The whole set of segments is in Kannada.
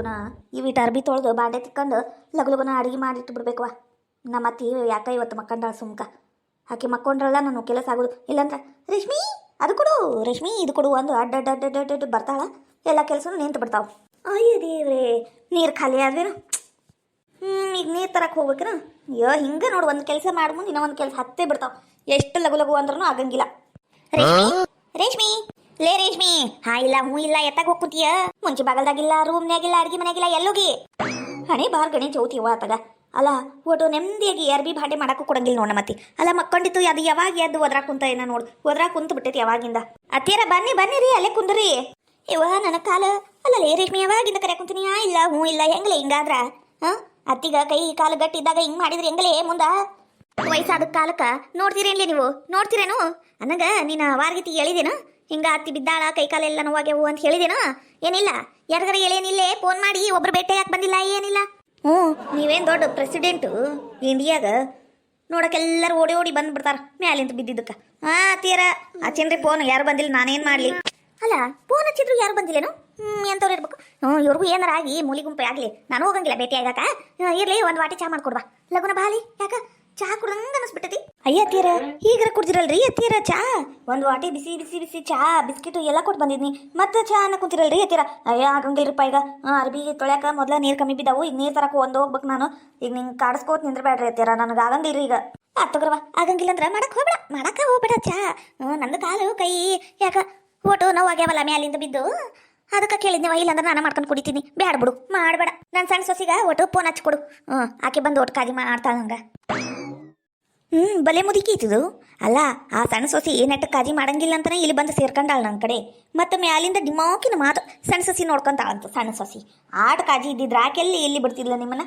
ಲಗುನ ಇವಿಟ್ಟು ಅರ್ಬಿ ತೊಳೆದು ಬಾಂಡೆ ತಿಕ್ಕೊಂಡು ಲಗುನ ಅಡುಗೆ ಮಾಡಿಟ್ಟು ಬಿಡ್ಬೇಕವ. ನಮ್ಮ ಅತ್ತಿ ಯಾಕೆ ಇವತ್ತು ಮಕ್ಕಂಡಾಳ ಸುಮ್ಕ. ಆಕೆ ಮಕ್ಕೊಂಡ್ರಲ್ಲ ನಾನು ಕೆಲಸ ಆಗೋದು. ಇಲ್ಲಾಂದ್ರೆ ರೇಷ್ಮಿ ಅದು ಕೊಡು, ರೇಷ್ಮಿ ಇದು ಕೊಡು ಒಂದು ಅಡ್ಡ ಬರ್ತಾಳ, ಎಲ್ಲ ಕೆಲಸನೂ ನಿಂತು ಬಿಡ್ತಾವ. ಅಯ್ಯೋ ದೇವ್ರೇ, ನೀರು ಖಾಲಿ ಆದ್ವೇನು? ಈಗ ನೀರು ತರಕ್ಕೆ ಹೋಗ್ಬೇಕನ? ಅಯ್ಯೋ ಹಿಂಗೆ ನೋಡು, ಒಂದು ಕೆಲಸ ಮಾಡ್ಬಂದು ಇನ್ನೂ ಒಂದು ಕೆಲಸ ಹತ್ತೇ ಬಿಡ್ತಾವ. ಎಷ್ಟು ಲಗು ಅಂದ್ರೂ ಆಗಂಗಿಲ್ಲ. ರೇಷ್ಮಿ ಲೇ ರೇಷ್ಮಿ, ಹಾ ಇಲ್ಲ ಹ್ಞೂ ಇಲ್ಲ ಎತ್ತಾಗ ಹೋಗ್ಕುಂತೀಯ? ಮುಂಚೆ ಬಾಗಲ್ದಾಗಿಲ್ಲ, ರೂಮ್ನಾಗಿಲ್ಲ, ಅಡ್ಗೆ ಮನೆಯಾಗಿಲ್ಲ, ಎಲ್ಲೋಗಿ? ಹಣೆ ಬಾರ್ ಗಣೆ ಚೌತಿವ ಆತಾಗ. ಅಲ್ಲ ಒಟ್ಟು ನೆಮ್ಮದಿಯಾಗಿ ಅರ್ಬಿ ಭಾಂಡೆ ಮಾಡಕ್ಕೂ ಕೊಡಂಗಿಲ್ಲ ನೋಡ ಮತ್ತೆ. ಅಲ್ಲ ಮಕ್ಕೊಂಡಿತ್ತು ಅದು ಯಾವಾಗ ಎದ್ದು ಒದ್ರಾ ಕುಂತ ಏನ ನೋಡು, ಒದ್ರಾ ಕುಂತು ಬಿಟ್ಟೈತಿ ಯಾವಾಗಿಂದ. ಅತ್ತಿಯರ ಬನ್ನಿ ರೀ, ಅಲ್ಲೇ ಕುಂದ್ರಿ. ಇವ ನನ್ನ ಕಾಲ ಅಲ್ಲ ಲೇ ರೇಷ್ಮಿ, ಯಾವಾಗಿಂದ ಕರೆ ಕುಂತೀನಿ? ಇಲ್ಲ ಹ್ಞೂ ಇಲ್ಲ ಹೆಂಗ್ಲೆ ಹಿಂಗಾದ್ರ? ಅತ್ತಿಗ ಕೈ ಕಾಲು ಗಟ್ಟಿದ್ದಾಗ ಹಿಂಗ್ ಮಾಡಿದ್ರಿ ಹೆಂಗ್ಲೆ ಮುಂದ ವಯಸ್ಸಾದ ಕಾಲಕ್ಕ ನೋಡ್ತೀರೇನ್ಲಿ ನೀವು? ನೋಡ್ತೀರೇನು ಅನ್ನಂಗ ನೀನು ವಾರ್ಗಿತಿ ಹೇಳಿದೇನು? ಹಿಂಗ ಅತ್ತಿ ಬಿದ್ದಾಳ ಕೈ ಕಾಲೆಲ್ಲ ನೋವಾಗ್ಯವು ಅಂತ ಹೇಳಿದೇನು? ಏನಿಲ್ಲ ಯಾರಿಗಾರ ಹೇಳೇನಿಲ್ಲೇ ಫೋನ್ ಮಾಡಿ ಒಬ್ರು ಭೇಟಿ ಯಾಕೆ ಬಂದಿಲ್ಲ ಏನಿಲ್ಲ? ನೀವೇನು ದೊಡ್ಡ ಪ್ರೆಸಿಡೆಂಟು ಇಂಡಿಯಾಗ, ನೋಡಕ್ಕೆಲ್ಲರೂ ಓಡಿ ಬಂದ್ಬಿಡ್ತಾರ ಮ್ಯಾಲಿಂತ ಬಿದ್ದಿದ್ದಕ್ಕೆ. ತೀರ ಹಚ್ಚೇನ್ರಿ ಫೋನ್, ಯಾರು ಬಂದಿಲ್ಲ, ನಾನೇನು ಮಾಡಲಿ? ಅಲ್ಲ ಫೋನ್ ಹಚ್ಚಿದ್ರು ಯಾರು ಬಂದಿಲ್ಲೇನು? ಎಂತವ್ರು ಇರ್ಬೇಕು? ಇವ್ರಿಗೂ ಏನಾರ ಆಗಿ ಮೂಲಿ ಗುಂಪೆ ಆಗಲಿ, ನಾನು ಹೋಗಂಗಿಲ್ಲ ಭೇಟಿ ಆಗಾಕ. ಇರ್ಲಿ ಒಂದು ವಾಟಿ ಚಾ ಮಾಡ್ಕೊಡ್ವಾ ಲಗುನ ಬಾಲಿ. ಯಾಕ ಚಾ ಕುಡ್ದಂಗ ಅನಿಸ್ಬಿಟ್ಟತಿ? ಅಯ್ಯ ಅತ್ತೀರ ಈಗರ ಕುಡ್ದಿರಲ್ರಿ ಅತ್ತೀರ ಚಾ? ಒಂದು ವಾಟಿ ಬಿಸಿ ಬಿಸಿ ಬಿಸಿ ಚಾ ಬಿಸ್ಕಿಟು ಎಲ್ಲ ಕೊಟ್ಟು ಬಂದಿದ್ನಿ, ಮತ್ತೆ ಚಾ ಅನ್ನ ಕುಂತಿರಲ್ರಿ ಅತ್ತೀರ? ಅಯ್ಯ ಆಗಂಗಿಲ್ರಿಪ್ಪ. ಈಗ ಅರ್ಬಿ ತೊಳ್ಯಾಕ ಮೊದಲ ನೀರು ಕಮ್ಮಿ ಬಿದ್ದಾವು, ಈಗ ನೀರು ತರಕ ಒಂದು ಹೋಗ್ಬೇಕು ನಾನು. ಈಗ ನಿಂಗೆ ಕಾಡಿಸ್ಕೋತ ನಿಂದ್ರಬೇಡ್ರಿ ಅತ್ತೀರ, ನನಗೆ ಆಗಂಗಿಲ್ರಿ ಈಗ. ತಗೋರ್ವ ಆಗಂಗಿಲ್ಲ ಅಂದ್ರೆ ಮಾಡಕ್ಕೆ ಹೋಗ್ಬೇಡ ಚಾ. ನಂದು ಕಾಲು ಕೈ ಯಾಕ ಓಟು ನೋವಾಗ್ಯಾವಲ್ಲ ಮ್ಯಾಲಿಂದ ಬಿದ್ದು, ಅದಕ್ಕೆ ಕೇಳಿದ್ನವ. ಇಲ್ಲಾಂದ್ರೆ ನಾನು ಮಾಡ್ಕೊಂಡು ಕುಡಿತೀನಿ. ಬ್ಯಾಡ ಬಿಡು, ಮಾಡಬೇಡ. ನನ್ನ ಸಣ್ಣ ಸೊಸಿಗ ಒಟ್ಟು ಫೋನ್ ಹಚ್ಕೊಡು. ಆಕೆ ಬಂದು ಒಟ್ಟು ಕಾಜಿ ಮಾಡ್ತಾಳ ನಂಗೆ. ಬಲೆ ಮುದುಕೀತಿದು. ಅಲ್ಲ ಆ ಸಣ್ಣ ಸೊಸಿ ನೆಟ್ಟು ಕಾಜಿ ಮಾಡಂಗಿಲ್ಲ ಅಂತಾನೆ ಇಲ್ಲಿ ಬಂದು ಸೇರ್ಕೊಂಡಾಳ ನನ್ನ ಕಡೆ. ಮತ್ತು ಮ್ಯಾಲಿಂದ ಡಿಮಾಕಿನ ಮಾತು ಸಣ್ಣ ಸೊಸಿ ನೋಡ್ಕೊಂತಾಳಂತ. ಸಣ್ಣ ಸೊಸಿ ಆಟ ಕಾಜಿ ಇದ್ದಿದ್ರೆ ಆಕೆಲ್ಲಿ ಎಲ್ಲಿ ಬಿಡ್ತಿದ್ಲ ನಿಮ್ಮನ್ನ?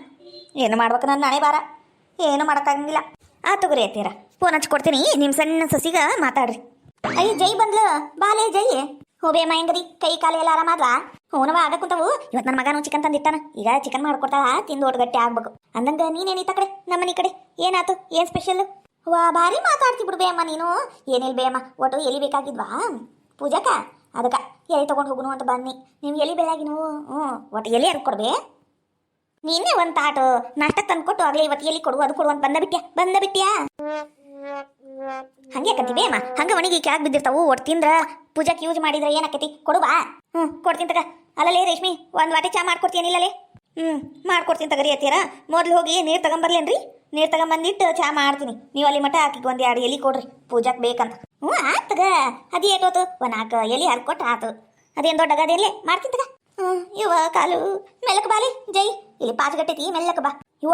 ಏನು ಮಾಡ್ಬೇಕು ನನ್ನ ನಾಳೆ ಬಾರ, ಏನು ಮಾಡೋಕ್ಕಾಗಂಗಿಲ್ಲ. ತಗೋರಿ ಆಯ್ತೀರ, ಫೋನ್ ಹಚ್ಕೊಡ್ತೀನಿ. ನಿಮ್ಮ ಸಣ್ಣ ಸೊಸಿಗ ಮಾತಾಡ್ರಿ. ಅಯ್ಯ ಜೈ ಬಂದ್ಲು ಬಾಲೇ ಜೈ. ಹೋಬೇ ಮೈಂಗರಿ ಕೈ ಕಾಲು ಎಲ್ಲ ಆರಾಮಾದ್ವಾ? ಹೂನವ ಆಗ ಕುಂತವು. ಇವತ್ತು ನನ್ನ ಮಗನೂ ಚಿಕನ್ ತಂದಿಟ್ಟಾನ, ಈಗ ಚಿಕನ್ ಮಾಡ್ಕೊಡ್ತಾಳ, ತಿಂದು ಒಟ್ಟು ಗಟ್ಟಿ ಆಗ್ಬೇಕು. ಅಂದಂಗ ನೀನೇನಿತ್ತ ಕಡೆ ನಮ್ಮ ಮನೆ ಕಡೆ ಏನಾಯ್ತು? ಏನು ಸ್ಪೆಷಲ್? ವಾ ಭಾರಿ ಮಾತಾಡ್ತಿ ಬಿಡು ಬೇಯಮ್ಮ ನೀನು. ಏನಿಲ್ಲ ಬೇಯಮ್ಮ, ಒಟ್ಟು ಎಲಿ ಬೇಕಾಗಿದ್ವಾ ಪೂಜಾಕ? ಅದಕ್ಕೆ ಎಲೆ ತೊಗೊಂಡು ಹೋಗುನು ಅಂತ ಬನ್ನಿ. ನೀವು ಎಲಿ ಬೆಳಗಿನು ಒಟ್ಟು ಎಲೆ ಹರ್ದು ಕೊಡ್ಬೇ. ನೀನೇ ಒಂದು ತಾಟು ನಾಷ್ಟಕ್ಕೆ ತಂದು ಕೊಟ್ಟು ಆಗಲೇ ಇವತ್ತು ಎಲಿ ಕೊಡು ಅದು ಕೊಡು ಅಂತ ಬಂದ ಬಿಟ್ಟ್ಯಾ? ಹಂಗೆ ಕಂತೀವಿ ಅಮ್ಮ, ಹಂಗೆ ಒಣಗಿ ಕೆಳಗೆ ಬಿದ್ದಿರ್ತಾವು. ಒಟ್ಟು ತಿಂದ್ರೆ ಪೂಜಾಕ್ಕೆ ಯೂಸ್ ಮಾಡಿದ್ರೆ ಏನಾಕೈತಿ? ಕೊಡುವಾ? ಕೊಡ್ತೀನಿ ತಗ. ಅಲ್ಲಲೇ ರೇಷ್ಮಿ, ಒಂದು ವಾಟಿ ಚಾ ಮಾಡ್ಕೊಡ್ತೀನಿಲ್ಲಲೇ? ಮಾಡ್ಕೊಡ್ತೀನಿ ತಗರಿ ಅತ್ತೀರ. ಮೊದ್ಲು ಹೋಗಿ ನೀರು ತಗೊಂಬರ್ಲೇನ್ರಿ? ನೀರು ತಗೊಂಬಂದಿಟ್ಟು ಚಾ ಮಾಡ್ತೀನಿ. ನೀವು ಅಲ್ಲಿ ಮಠ ಹಾಕಿ ಒಂದು 2 ಎಲೆ ಕೊಡ್ರಿ ಪೂಜಾಕ್ಕೆ ಬೇಕಂತ. ಆತಗ ಅದು ಏಟೋತು, ಒಂದು 4 ಎಲೆ ಹರ್ಕೊಟ್ಟು ಆತು. ಅದೇನು ದೊಡ್ಡ ಗದೆಯಲ್ಲೇ ಮಾಡ್ತೀನಿ ತಗ. ಇವ ಕಾಲು ಮೆಲ್ಲಕ ಬಾಲಿ ಜೈ, ಇಲ್ಲಿ ಪಾಚಗಟ್ಟೈತಿ ಮೆಲ್ಲಕ ಬಾ. ಇವ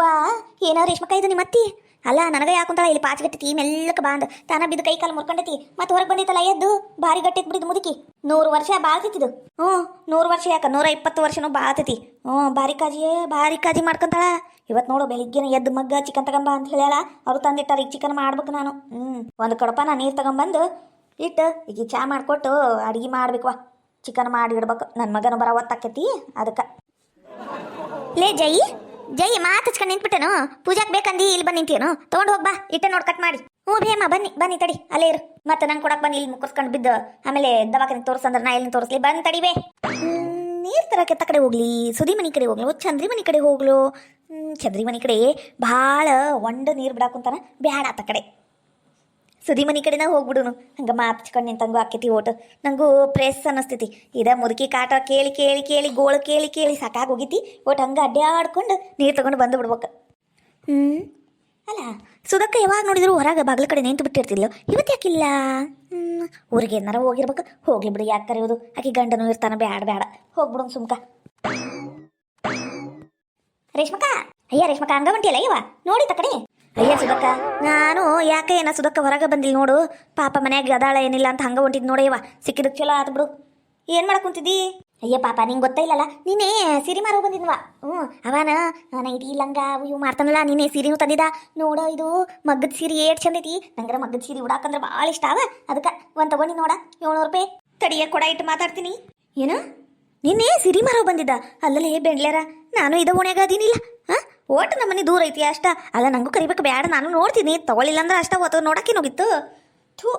ಏನೋ ರೇಷ್ಮಕ್ಕ ಇದು ನಿಮ್ಮ ಅತ್ತಿ? ಅಲ್ಲ ನನಗೆ ಯಾಕುಂತಾಳ ಇಲ್ಲಿ ಪಾಚಗಟ್ಟೈತಿ ಮೆಲ್ಲಕ ಬಾ ಅಂದ. ತಾನ ಬಿದ್ದು ಕೈ ಕಾಲು ಮುರ್ಕೊಂಡೈತಿ, ಮತ್ತೆ ಹೊರಗೆ ಬಂದೈತಲ್ಲ ಎದ್ದು ಭಾರಿ ಗಟ್ಟಿತ್ ಬಿಡಿದು ಮುದುಕಿ. 100 ವರ್ಷ ಬಾಳ್ತಿದ್ದು. 100 ವರ್ಷ ಯಾಕ 120 ವರ್ಷನೂ ಬಾಳ್ತೈತಿ. ಭಾರಿ ಕಾಜಿ ಮಾಡ್ಕೊಂತಾಳ. ಇವತ್ತು ನೋಡು ಬೆಳಿಗ್ಗೆನ ಎದ್ದು ಮಗ್ಗ ಚಿಕನ್ ತಗೊಂಬ ಅಂತ ಹೇಳ್ಯಾಳ. ಅವ್ರು ತಂದಿಟ್ಟಾರ, ಈಗ ಚಿಕನ್ ಮಾಡ್ಬೇಕು ನಾನು. ಒಂದು ಕಡಪನ ನೀರು ತಗೊಂಬಂದು ಇಟ್ಟು ಈಗ ಚಾ ಮಾಡಿಕೊಟ್ಟು ಅಡುಗೆ ಮಾಡ್ಬೇಕವ. ಚಿಕನ್ ಮಾಡಿಡ್ಬೇಕು. ನನ್ನ ಮಗನ ಬರೋ ಹೊತ್ತಾಕೈತಿ ಅದಕ್ಕೆ. ಲೇ ಜೈ ಮಾತು ಹಚ್ಕೊಂಡು ನಿಂತ್ಬಿಟ್ಟೇನು? ಪೂಜಾಕ್ ಬೇಕಂದು ಇಲ್ಲಿ ಬಂದು ನಿಂತೇನು? ತೊಗೊಂಡು ಹೋಗ್ಬಾ, ಇಟ್ಟೆ ನೋಡಿ ಕಟ್ ಮಾಡಿ. ಭೇಮ ಬನ್ನಿ ತಡಿ, ಅಲ್ಲೇ ಇರು. ಮತ್ತೆ ನಂಗೆ ಕೊಡಕ್ಕೆ ಬನ್ನಿ, ಇಲ್ಲಿ ಮುಕ್ಕರ್ಸ್ಕೊಂಡು ಬಿದ್ದು ಆಮೇಲೆ ದವಾಖಾನೆ ತೋರಿಸಂದ್ರೆ ನಾ ಎಲ್ಲಿ ತೋರಿಸ್ಲಿ? ಬಂದು ತಡಿಬೇ. ನೀರು ತರಕ್ಕೆ ಎತ್ತ ಕಡೆ ಹೋಗ್ಲಿ? ಸುದಿ ಮನೆ ಕಡೆ ಹೋಗ್ಲು, ಚಂದ್ರಿ ಮನೆ ಕಡೆ ಹೋಗ್ಲು? ಚಂದ್ರಿ ಮನೆ ಕಡೆ ಭಾಳ ಒಂಡ ನೀರು ಬಿಡಾಕುಂತಾನ, ಬ್ಯಾಡ ಆತ ಕಡೆ ಸುದಿ ಮನೆ ಕಡೆನ ಹೋಗ್ಬಿಡುನು. ಹಂಗೆ ಮಾತ್ಚ್ಕೊಂಡು ನಿಂತಂಗೂ ಆಕೈತಿ ಓಟು. ನನಗೂ ಪ್ರೆಸ್ ಅನ್ನಿಸ್ತೈತಿ. ಇದ ಮುದುಕಿ ಕಾಟ ಕೇಳಿ ಗೋಳು ಕೇಳಿ ಸಾಕಾಗಿ ಹೋಗಿತಿ. ಒಟ್ಟು ಹಂಗೆ ಅಡ್ಡಾಡ್ಕೊಂಡು ನೀರು ತಗೊಂಡು ಬಂದು ಬಿಡ್ಬೇಕು. ಅಲ್ಲ ಸುಧಕ್ಕ ಯಾವಾಗ ನೋಡಿದ್ರು ಹೊರಗೆ ಬಾಗಿಲ ಕಡೆ ನಿಂತು ಬಿಟ್ಟಿರ್ತಿಲ್ಲ, ಇವತ್ತು ಯಾಕಿಲ್ಲ? ಊರಿಗೆ ಏನಾರ ಹೋಗಿರ್ಬೇಕು. ಹೋಗ್ಲಿ ಬಿಡು, ಯಾಕೆ ಕರೆಯೋದು? ಆಕೆ ಗಂಡನೂ ಇರ್ತಾನ, ಬ್ಯಾಡ ಹೋಗ್ಬಿಡು ಸುಮ್ಕ. ರೇಷ್ಮಕ್ಕ ಹಂಗ ಹೊಂಟಿಯಲ್ಲ ಇವ ನೋಡಿ ಕಡೆ. ಅಯ್ಯ ಸುಧಕ್ಕ, ನಾನು ಯಾಕೆ ಏನ ಸುಧಕ್ಕ ಹೊರಗೆ ಬಂದಿಲ್ಲ ನೋಡು. ಪಾಪ ಮನ್ಯಾಗ ಅದಾಳ ಏನಿಲ್ಲ ಅಂತ ಹಂಗೆ ಹೊಂಟಿದ್ ನೋಡ. ಇವ ಸಿಕ್ಕಿದಕ್ಕೆ ಚಲೋ ಆತು ಬಿಡು. ಏನು ಮಾಡಕ್ಕುಂತಿದ್ದಿ? ಅಯ್ಯ ಪಾಪ ನಿಂಗೆ ಗೊತ್ತೇ ಇಲ್ಲಲ್ಲ, ನೀನೇ ಸೀರೆ ಮಾರೋ ಬಂದಿದ್ವ. ಅವನ ನೈಟಿ ಲಂಗ ಇವು ಮಾಡ್ತಾನಲ್ಲ, ನೀನೇ ಸೀರೆನೂ ತಂದಿದ್ದ ನೋಡ. ಇದು ಮಗ್ಗದ ಸೀರೆ ಏಟ್ ಚಂದ ಐತಿ. ನಂಗರ ಮಗ್ಗದ ಸೀರೆ ಉಡಾಕಂದ್ರೆ ಭಾಳ ಇಷ್ಟ ಅವ. ಅದಕ್ಕೆ ಒಂದು ತಗೊಂಡಿ ನೋಡ, 700 ರೂಪಾಯಿ. ತಡಿಯ ಕೊಡ ಇಟ್ಟು ಮಾತಾಡ್ತೀನಿ. ಏನು ನಿನ್ನೆ ಸಿರಿ ಮಾರೋ ಬಂದಿದ್ದ? ಅಲ್ಲಲೇ ಬೆಂಡ್ಲೇರ, ನಾನು ಇದ ಓಣ್ಯಾಗ ಅದೀನಿಲ್ಲ. ಓಟ್ ನಮ್ಮನೆ ದೂರ ಐತಿ ಅಷ್ಟ. ಅಲ್ಲ ನಂಗೂ ಕರಿಬೇಕು, ಬ್ಯಾಡ ನಾನು ನೋಡ್ತೀನಿ. ತಗೊಳ್ಳಿಲ್ಲ ಅಂದ್ರೆ ಅಷ್ಟ ಓದ್ ನೋಡಕ್ಕೆ ಹೋಗಿತ್ತು. ಥೂ,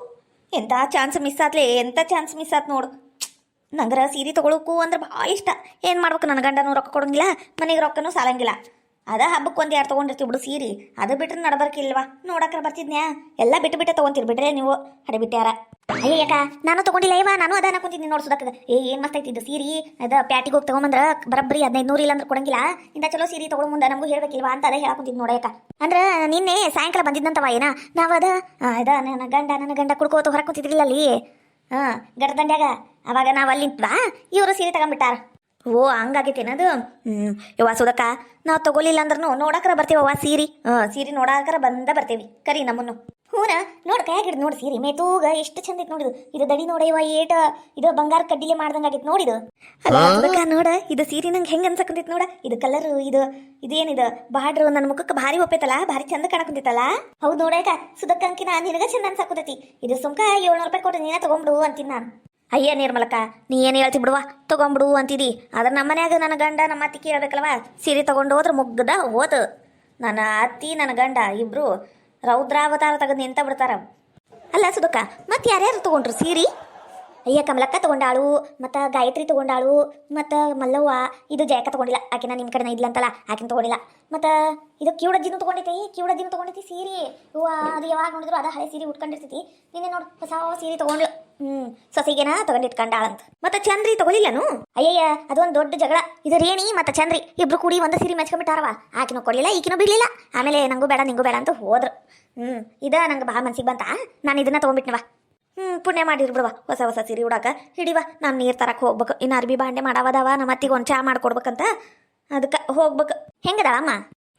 ಎಂಥ ಚಾನ್ಸ್ ಮಿಸ್ ಆತ್ಲೆ, ಎಂಥ ಚಾನ್ಸ್ ಮಿಸ್ ಆತ್ ನೋಡು. ನಂಗರ ಸೀರೆ ತೊಗೊಳಕು ಅಂದ್ರೆ ಭಾಳ ಇಷ್ಟ. ಏನು ಮಾಡ್ಬೇಕು, ನನ್ನ ಗಂಡನೂ ರೊಕ್ಕ ಕೊಡಂಗಿಲ್ಲ, ಮನೆಗೆ ರೊಕ್ಕನೂ ಸಾಲಂಗಿಲ್ಲ. ಅದ ಹಬ್ಬಕ್ಕೆ ಒಂದು ಯಾರು ತೊಗೊಂಡಿರ್ತೀವಿ ಬಿಡು ಸೀರೆ, ಅದು ಬಿಟ್ರೆ ನಡ್ಬರ್ಕಿಲ್ವಾ, ನೋಡಕ್ರ ಬರ್ತಿದ್ನ್ಯಾ. ಎಲ್ಲ ಬಿಟ್ಟು ತೊಗೊಂತೀರಿ ಬಿಡ್ರೆ ನೀವು, ಹಡೆ ಬಿಟ್ಟ್ಯಾರ. ಅಯ್ಯಕ್ಕ ನಾನು ತೊಗೊಂಡಿಲ್ಲ ಇವ, ನಾನು ಅದ ಅನ್ಕೊಂತಿದ್ದೀನಿ ನೋಡ್ಸೋದಕ್ಕೆ. ಏನು ಮಸ್ತ್ ಐತಿದ್ದು ಸೀರೆ, ಅದ ಪ್ಯಾಟಿಗೆ ಹೋಗಿ ತೊಗೊಂಬಂದ್ರೆ ಬರಬ್ರಿ 1500 ಇಲ್ಲ ಅಂದ್ರೆ ಕೊಡಂಗಿಲ್ಲ. ಇಂಥ ಚಲೋ ಸೀರೆ ತೊಗೊಂಡು ಮುಂದೆ ನಮಗೂ ಹೇಳ್ಬೇಕಿಲ್ವಾ ಅಂತ ಅದೇ ಹೇಳಕೊಂತಿದ್ದು ನೋಡಯ್ಯಕ್ಕ. ಅಂದ್ರೆ ನಿನ್ನೆ ಸಾಯಂಕಾಲ ಬಂದಿದ್ದಂತವ ಏನ, ನಾವು ಅದ ನನ್ನ ಗಂಡ ಕುಡ್ಕೋತ ಹೊರಗೆ ಕುಂತಿದ್ರಿಲ್ಲ ಅಲ್ಲಿ ಗಡದಂಡ್ಯಾಗ, ಅವಾಗ ನಾವು ಅಲ್ಲಿಂತ್ವಾ ಇವರು ಸೀರೆ ತಗೊಂಡ್ಬಿಟ್ಟಾರ. ಓ ಹಂಗಾಗೈತೇನದು. ಯವ್ವ ಸುದಕ್ಕ, ನಾವು ತಗೊಲಿಲ್ಲ ಅಂದ್ರೂ ನೋಡಕ್ರ ಬರ್ತೀವವ್ವ ಸೀರೆ. ಸೀರೆ ನೋಡಾಕರ ಬಂದ ಬರ್ತೀವಿ, ಕರಿ ನಮ್ಮನ್ನು. ಹೂನ ನೋಡ್ ಕೈ ಹಿಡಿದು ನೋಡಿ ಸೀರೆ ಮೇತೂಗ ಎಷ್ಟು ಚಂದ ಐತೆ ನೋಡಿದು. ಇದು ದಡಿ ನೋಡಯ್ಯವ ಏಟ, ಇದು ಬಂಗಾರ ಕಡ್ಡಿಲೆ ಮಾಡ್ದಂಗಾಗೈತೆ ನೋಡಿದು. ಅಲ್ಲ ನೋಡ, ಇದು ಸೀರೆ ನಂಗೆ ಹೆಂಗೆ ಅನ್ಸಕಂತೈತಿ ನೋಡ. ಇದು ಕಲರ್ ಇದೇನಿದು ಬಾರ್ಡ್ರು ನನ್ನ ಮುಖಕ್ಕೆ ಭಾರಿ ಒಪ್ಪೈತಲ್ಲ, ಭಾರಿ ಚಂದ ಕಾಣಕಂತೈತಲ್ಲ. ಹೌದು ನೋಡಯ್ಯಕ ಸುದಕ್ಕ ಅಂಕಿನ ನಿನಗ ಚಂದ ಅನ್ಸಕತೈತಿ. ಇದು ಸುಮ್ಕ 700 ರೂಪಾಯಿ ಕೊಟ್ಟು ನೀನ ತಗೊಂಬಿಡು ಅಂತೀನಿ ನಾನು. ಅಯ್ಯ ನಿರ್ಮಲಕ್ಕ, ನೀ ಏನು ಹೇಳ್ತಿ ಬಿಡುವ, ತೊಗೊಂಬಿಡು ಅಂತಿದಿ. ಆದ್ರೆ ನಮ್ಮ ಮನ್ಯಾಗ ನನ್ನ ಗಂಡ ನಮ್ಮ ಅತ್ತಿ ಕೇಳಬೇಕಲ್ವ, ಸೀರೆ ತೊಗೊಂಡು ಹೋದ್ರೆ ಮುಗ್ಗದ ಹೋತು. ನನ್ನ ಅತ್ತಿ ನನ್ನ ಗಂಡ ಇಬ್ರು ರೌದ್ರಾವತಾರ ತೆಗೆದು ನಿಂತ ಬಿಡ್ತಾರ. ಅಲ್ಲ ಸುದಕ್ಕ, ಮತ್ತೆ ಯಾರ್ಯಾರು ತೊಗೊಂಡ್ರು ಸೀರೆ? ಅಯ್ಯ ಕಮಲಕ್ಕ ತೊಗೊಂಡಾಳು, ಮತ್ತು ಗಾಯತ್ರಿ ತೊಗೊಂಡಾಳು, ಮತ್ತು ಮಲ್ಲವ್ವ. ಇದು ಜಯಕ್ಕ ತೊಗೊಂಡಿಲ್ಲ, ಆಕಿನ ನಿಮ್ಮ ಕಡೆನ ಇದ್ಲಂತಲ್ಲ, ಆಕಿನ ತೊಗೊಂಡಿಲ್ಲ. ಮತ್ತು ಇದು ಕಿವುಡಜ್ಜಿನೂ ತೊಗೊಂಡೈತಿ ಸೀರೆ. ಹೂವ ಅದು ಯಾವಾಗ ನೋಡಿದ್ರು ಅದ ಹಳೆ ಸೀರೆ ಉಟ್ಕೊಂಡಿರ್ತೈತಿ. ನಿನ್ನೆ ನೋಡು ಹೊಸ ಸೀರೆ ತೊಗೊಂಡ್ಲು. ಸೊಸಿಗೆನ ತೊಗೊಂಡಿಟ್ಕೊಂಡಾಳಂತ. ಮತ್ತು ಚಂದ್ರಿ ತೊಗೊಲಿಲ್ಲನು? ಅಯ್ಯಯ್ಯ ಅದೊಂದು ದೊಡ್ಡ ಜಗಳ. ಇದು ರೇಣಿ ಮತ್ತು ಚಂದ್ರಿ ಇಬ್ರು ಕೂಡಿ ಒಂದು ಸೀರೆ ಮೆಚ್ಕೊಂಡ್ಬಿಟ್ಟಾರವ. ಆಕಿನೂ ಕೊಡಲಿಲ್ಲ, ಈಕಿನೂ ಬಿಡಲಿಲ್ಲ. ಆಮೇಲೆ ನಂಗೂ ಬೇಡ ನಿಂಗೂ ಬೇಡ ಅಂತ ಹೋದ್ರು. ಇದ ನಂಗೆ ಭಾಳ ಮನ್ಸಿಗೆ ಬಂತ, ನಾನು ಇದನ್ನ ತೊಗೊಂಡ್ಬಿಟ್ನವ. ಪುಣ್ಯ ಮಾಡಿರ್ಬಿಡುವ, ಹೊಸ ಸೀರೆ ಉಡಾಕ ಹಿಡಿವ. ನಾನು ನೀರು ತರಕ್ಕೆ ಹೋಗ್ಬೇಕು, ಇನ್ನು ಅರ್ಬಿ ಬಾಂಡೆ ಮಾಡಾವದಾವ. ನಮ್ಮ ಅತ್ತಿಗೆ ಒಂದು ಚಾ ಮಾಡ್ಕೊಡ್ಬೇಕಂತ, ಅದಕ್ಕೆ ಹೋಗ್ಬೇಕು. ಹೆಂಗದ ಅಮ್ಮ?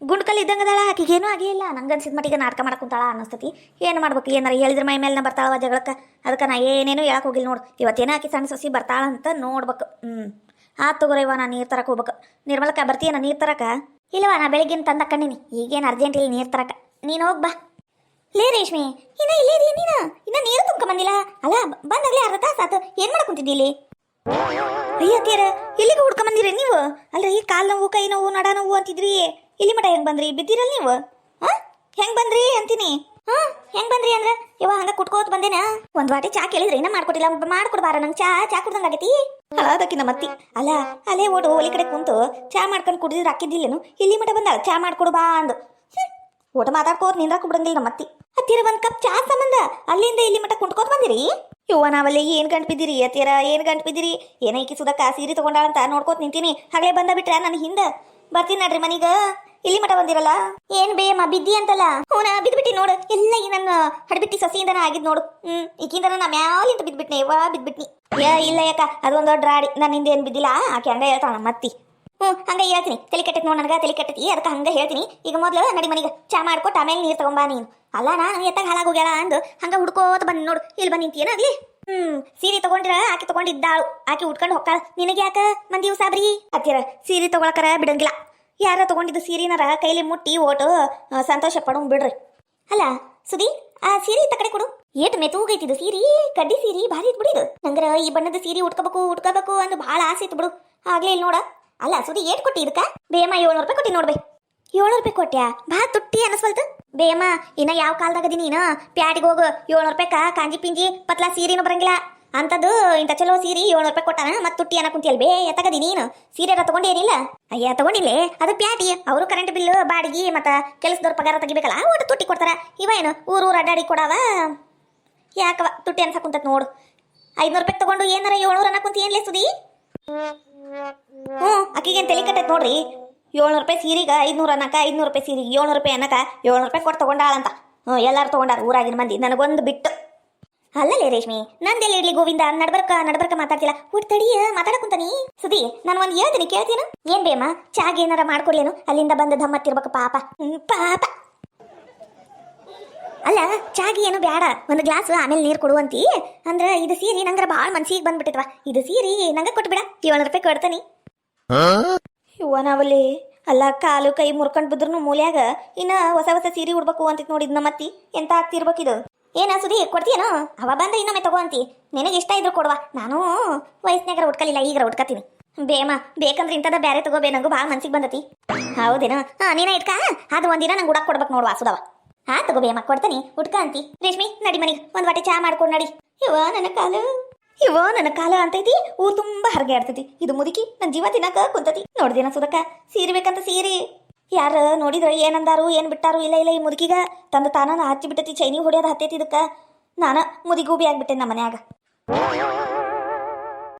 ಗುಂಡ್ಕಲ್ಲಿ ಇದ್ದಂಗದಾಳ, ಆಕಿಗೇನೂ ಆಗೇ ಇಲ್ಲ. ನಂಗೆ ಅನ್ಸಿದ ಮಟ್ಟಿಗೆ ನಾಟಕ ಮಾಡಕ್ಕೆ ಕುಂತಾಳ ಅನ್ನಿಸ್ತತಿ. ಏನು ಮಾಡ್ಬೇಕು, ಏನಾರ ಹೇಳಿದ್ರೆ ಮೈ ಮೇಲೆ ಬರ್ತಾಳವ ಜಗಳಕ್ಕೆ. ಅದಕ್ಕೆ ನಾ ಏನೇನು ಹೇಳಕ್ಕೆ ಹೋಗಿಲ್ಲ ನೋಡು. ಇವತ್ತೇನೋ ಆಕಿ ಸಣ್ಣ ಸೊಸಿ ಬರ್ತಾಳಂತ ನೋಡ್ಬೇಕು. ತಗೋರವ್ವ, ನಾನು ನೀರು ತರಕ್ಕೆ ಹೋಗ್ಬೇಕು. ನಿರ್ಮಲಕ್ಕ ಬರ್ತೀಯನ ನೀರು ತರಕ? ಇಲ್ಲವ, ನಾ ಬೆಳಿಗ್ಗಿನ ತಂದಕ್ಕಣ್ಣೀನಿ, ಈಗೇನು ಅರ್ಜೆಂಟ್ ಇಲ್ಲ ನೀರು ತರಕ. ನೀನು ಹೋಗಿ ಬಾ. ಲೇ ರೇಷ್ಮೆ, ಇನ್ನ ಇಲ್ಲೇ ಇದೀಯ ನೀನು? ಇನ್ನ ನೀರು ತುಂಬ್ಕೊಂಬಂದಿಲ್ಲ ಅಲ್ಲ? ಬಂದಾಗಲೇ ಅರ್ಧ ತಾಸು ಆತು. ಏನು ಮಾಡಕ್ಕುಂತಿದ್ದಿ ಇಲ್ಲಿ? ಅಯ್ಯತ್ತೀರ ಇಲ್ಲಿಗೆ ಹುಡ್ಕೊಂಬಂದಿರಿ ನೀವು? ಅಲ್ರಿ ಕಾಲು ನೋವು, ಕೈ ನೋವು, ನಡ ನೋವು ಅಂತಿದ್ರಿ. ಇಲ್ಲಿ ಮಟ ಹೆಂಗೆ ಬಂದ್ರಿ? ಬಿದ್ದಿರಲ್ಲ ನೀವು? ಹೆಂಗೆ ಬಂದ್ರಿ ಅಂತೀನಿ. ಹೆಂಗೆ ಬಂದ್ರಿ ಅಂದ್ರೆ ಇವ ಹಂಗೆ ಕುಟ್ಕೋತ ಬಂದೇನಾ? ಒಂದು ವಾಟಿ ಚಾ ಕೇಳಿದ್ರಿ, ಇನ್ನ ಮಾಡ್ಕೊಟ್ಟಿಲ್ಲ. ಮಾಡ್ಕೊಡ್ಬಾರ ನಂಗೆ ಚಾ ಕುಡ್ದಂಗಾಗೈತಿ. ಹಳದಕ್ಕಿ ನಮ್ಮತ್ತಿ ಅಲ್ಲ, ಅಲ್ಲೇ ಓಟು ಒಲಿ ಕಡೆ ಕುಂತು ಚಾ ಮಾಡ್ಕೊಂಡು ಕುಡಿದ್ರೆ ಹಾಕಿದ್ದಿಲ್ಲೇನು? ಇಲ್ಲಿ ಮಟ ಬಂದಾಳ ಚಾ ಮಾಡ್ಕೊಡು ಬಾ ಅಂದು. ಊಟ ಮಾತಾಡ್ಕೋತ ನಿಂದ್ರಾಕ ಬಿಡಂಗಿಲ್ಲ ನಮ್ಮತ್ತಿ. ಹತ್ತಿರ ಒಂದು ಕಪ್ ಚಾ ಸಂಬಂಧ ಅಲ್ಲಿಂದ ಇಲ್ಲಿ ಮಟ್ಟ ಕುಂಟ್ಕೋತ ಬಂದಿರಿ. ಇವ್ವ ನಾವಲ್ಲಿ ಏನು ಗಂಟು ಬಿದ್ದಿರಿ ಅತ್ತಿರ, ಏನು ಗಂಟು ಬಿದ್ದಿರಿ? ಏನೈಕಿ ಸುದಕ್ಕ ಸೀರೆ ತೊಗೊಂಡಾಳಂತ ನೋಡ್ಕೋತ ನಿಂತೀನಿ. ಹಾಗಲೇ ಬಂದ ಬಿಟ್ರೆ ನನ್ನ ಹಿಂದೆ ಬರ್ತೀನಿ ನಡ್ರಿ ಮನೀಗ. ಇಲ್ಲಿ ಮಠ ಬಂದಿರಲ್ಲ. ಏನು ಬೇಯಮ್ಮ ಬಿದ್ದಿ ಅಂತಲ್ಲ? ಹೂನ ಬಿದ್ಬಿಟ್ಟಿ ನೋಡು. ಎಲ್ಲ ಈ ನನ್ನ ಹಡ್ಬಿಟ್ಟಿ ಸಸಿಯಿಂದನ ಆಗಿದ್ ನೋಡು. ಈಕಿಂದ ನಾ ಮ್ಯಾಲಿಂತ ಬಿದ್ಬಿಟ್ನಿ. ಬಿದ್ಬಿಟ್ನಿ. ಇಲ್ಲ ಯಾಕ ಅದೊಂದು ದೊಡ್ಡ ರಾಡಿ. ನನ್ನ ಹಿಂದೆ ಏನು ಬಿದ್ದಿಲ್ಲ. ಆಕೆ ಹಂಗ ಹೇಳ್ತಾಳ ನಮ್ಮತ್ತಿ. ಹಂಗೆ ಹೇಳ್ತೀನಿ. ತಲೆ ಕೆಟ್ಟೈತಿ ನೋಡು, ನನಗೆ ತಲೆ ಕೆಟ್ಟೈತಿ. ಅದಕ್ಕೆ ಹಂಗೆ ಹೇಳ್ತೀನಿ. ಈಗ ಮೊದಲು ನಡಿ ಮನೆಗೆ ಚಾ ಮಾಡ್ಕೊಟ್ಟು ಆಮೇಲೆ ನೀರು ತಗೊಂಬಾ ನೀನು. ಅಲ್ಲ ನಾನು ಎತ್ತಾಗ ಹಾಳಾಗೋಗ್ಯಾಳ ಅಂದು ಹಂಗೆ ಹುಡ್ಕೋತ ಬಂದು ನೋಡು. ಇಲ್ಲಿ ಬಂದು ನಿಂತೀನಾಗ್ಲಿ. ಸೀರೆ ತಗೊಂಡ್ರ ಆಕೆ ತಗೊಂಡಿದ್ದಾಳು, ಆಕೆ ಉಟ್ಕೊಂಡು ಹೋಗ್ತಾಳ. ನಿನಗೆ ಯಾಕ ಮಂದಿ ಸಾಬ್ರಿ ಹತ್ತಿರ ಸೀರೆ ತಗೊಳಕರ ಬಿಡಂಗಿಲ್ಲ. ಯಾರ ತಗೊಂಡಿದ್ದು ಸೀರೆನಾರ ಕೈಲಿ ಮುಟ್ಟಿ ಓಟು ಸಂತೋಷ ಪಡೋ ಬಿಡ್ರಿ. ಅಲ್ಲ ಸುದಿ, ಆ ಸೀರೆ ತಕಡೆ ಕೊಡು. ಏಟ್ ಮೆತೂಗೈತಿದು ಸೀರೆ, ಕಡ್ಡಿ ಸೀರೆ ಭಾರಿ ಇತ್ತು ಬಿಡಿದು. ನಂಗರ ಈ ಬಣ್ಣದ ಸೀರೆ ಉಟ್ಕೋಬೇಕು ಅಂದು ಭಾಳ ಆಸೆ ಇತ್ತು ಬಿಡು. ಆಗ್ಲೇ ಇಲ್ಲಿ ನೋಡ. ಅಲ್ಲ ಸುದಿ ಏಟ್ ಕೊಟ್ಟಿ ಇದಕ್ಕ? ಬೇಯಮ್ಮ 700 ರೂಪಾಯಿ ಕೊಟ್ಟಿ ನೋಡ್ಬೇ. 700 ರೂಪಾಯಿ ಕೊಟ್ಟ್ಯಾ? ಭಾಳ ತುಟ್ಟಿ ಅನಸ್ವಲ್ತು ಬೇಯಮ್ಮ. ಇನ್ನ ಯಾವ ಕಾಲದಾಗದಿ ನೀನು? ಪ್ಯಾಟಿಗೆ ಹೋಗು, 700 ರೂಪಾಯಿಕ ಕಾಂಜಿ ಪಿಂಜಿ ಪತ್ಲಾ ಸೀರೆನೂ ಬರಂಗಿಲ್ಲ ಅಂತದ್ದು. ಇಂಥ ಚಲೋ ಸೀರೆ 700 ರೂಪಾಯಿ ಕೊಟ್ಟಾನ, ಮತ್ತೆ ತುಟ್ಟಿ ಅನ್ನ ಕುಂತಿಯಲ್ ಬೇ. ಎತ್ತಗದಿ ನೀನು? ಸೀರೆ ತಗೊಂಡೇನಿಲ್ಲ? ಅಯ್ಯ ತಗೊಂಡಿಲ್ಲೇ, ಅದು ಪ್ಯಾಟಿ. ಅವರು ಕರೆಂಟ್ ಬಿಲ್ ಬಾಡಿಗೆ ಮತ್ತು ಕೆಲಸದವ್ರ ಪಗಾರ ತೆಗಿಬೇಕಲ್ಲ, ಒಟ್ಟು ತುಟ್ಟಿ ಕೊಡ್ತಾರ. ಇವ ಏನು ಊರು ಅಡ್ಡಾಡಿ ಕೊಡವ? ಯಾಕವ ತುಟ್ಟಿ ಅನ್ಸಕ್ ಕುಂತತ್ ನೋಡು. 500 ರೂಪಾಯಿ ತಗೊಂಡು ಏನಾರ 700 ಅನ್ನ ಕುಂತಿ ಏನ್ಲೇ ಸುದಿ? ಅಕ್ಕಿಗೇನು ತಲೆ ಕಟ್ಟೈತೆ ನೋಡ್ರಿ. 700 ರೂಪಾಯಿ ಸೀರೆಗೆ 500 ಅನ್ನಕ, 500 ರೂಪಾಯಿ ಸೀರೆಗೆ 700 ರೂಪಾಯಿ ಅನ್ನಕ 700 ರೂಪಾಯಿ ಕೊಟ್ಟು ತಗೊಂಡಾಳಂತ. ಎಲ್ಲರೂ ತಗೊಂಡಾರ ಊರಾಗಿನ ಮಂದಿ, ನನಗೊಂದು ಬಿಟ್ಟು. ಅಲ್ಲಲೇ ರೇಷ್ಮಿ, ನಂದೆಲ್ಲ ಇಡ್ಲಿ ಗೋವಿಂದ ನಡ್ಬರ್ಕ ಮಾತಾಡ್ತಿಲ್ಲ. ತಡಿಯ ಮಾತಾಡಕುಂತಾನಿ. ಸುದಿ ನಾನು ಒಂದು ಹೇಳ್ತೀನಿ ಕೇಳ್ತೀನ? ಏನ್ ಬೇಮ್ಮ, ಚಾಗೆ ಏನಾರ ಮಾಡ್ಕೊಡ್ಲೇನು? ಅಲ್ಲಿಂದ ಬಂದು ಧಮ್ಮತ್ತಿರ್ಬೇಕು ಪಾಪ. ಪಾಪ ಅಲ್ಲ, ಚಾಗಿ ಏನು ಬೇಡ, ಒಂದು ಗ್ಲಾಸ್ ಆಮೇಲೆ ನೀರು ಕೊಡುವಂತಿ. ಅಂದ್ರೆ ಇದು ಸೀರೆ ನಂಗರ ಭಾಳ ಮನ್ಸಿಗೆ ಬಂದ್ಬಿಟ್ಟಿತ್ವ. ಇದು ಸೀರೆ ನಂಗೆ ಕೊಟ್ಬಿಡ, 700 ರೂಪಾಯಿ ಕೊಡ್ತಾನಿ. ಇವ ನಾವಲ್ಲಿ ಅಲ್ಲ, ಕಾಲು ಕೈ ಮುರ್ಕೊಂಡು ಬಿದ್ರು ಮೂಲ್ಯಾಗ ಇನ್ನ ಹೊಸ ಸೀರೆ ಉಡ್ಬೇಕು ಅಂತಿತ್ತು ನೋಡಿದ್ ನಮ್ಮತ್ತಿ. ಎಂತ ಆಗ್ತಿರ್ಬೇಕಿದು? ಏನ ಸುದಿ ಕೊಡ್ತೀಯೇನೋ? ಅವ ಬಂದ್ರೆ ಇನ್ನೊಮ್ಮೆ ತಗೋಂತಿ. ನಿನಗೆ ಇಷ್ಟ ಇದ್ರು ಕೊಡುವ. ನಾನು ವಯಸ್ಸಿನಾಗರ ಉಟ್ಕಲಿಲ್ಲ, ಈಗರ ಉಟ್ಕತೀನಿ. ಬೇಮ ಬೇಕಂದ್ರೆ ಇಂಥದ ಬ್ಯಾರೆ ತಗೋಬೇ, ನಂಗೂ ಭಾಳ ಮನ್ಸಿಗೆ ಬಂದತಿ. ಹೌದೇನ? ನೀನ ಇಟ್ಕ, ಅದು ಒಂದಿನ ನಂಗೆ ಉಡಕ್ ಕೊಡ್ಬೇಕು ನೋಡುವ ಸುದವ. ತಗೋಬೇಮ ಕೊಡ್ತಾನಿ, ಉಟ್ಕ ಅಂತಿ. ರೇಷ್ಮಿ ನಡಿ ಮನಿಗೆ, ಒಂದು ವಾಟೆ ಚಾ ಮಾಡ್ಕೊಂಡು ನಡಿ. ಇವ ನನ್ನ ಕಾಲು ಇವೋ ನನ್ನ ಕಾಲ ಅಂತೈತಿ ಊರು ತುಂಬಾ ಹರಗೆ ಆಡ್ತೈತಿ ಇದು ಮುದುಕಿ ನನ್ನ ಜೀವ ತಿನ್ನಕ ಕುಂತತಿ ನೋಡ್ದೇನ ಸುದಕ್ಕ ಸೀರೆ ಬೇಕಂತ ಸೀರೆ ಯಾರ ನೋಡಿದ್ರ ಏನಂದಾರು ಏನ್ ಬಿಟ್ಟಾರು ಇಲ್ಲ ಇಲ್ಲ ಈ ಮುದುಕಿಗ ತಂದ ತಾನ ಹಚ್ಚಿ ಬಿಟ್ಟತಿ ಚೈನಿ ಹೊಡಿಯೋದು ಹತ್ತೈತಿ ಇದಕ್ಕ ನಾನ ಮುದಿಗೂಬಿ ಆಗ್ಬಿಟ್ಟೆ ನಮ್ಮ ಮನ್ಯಾಗ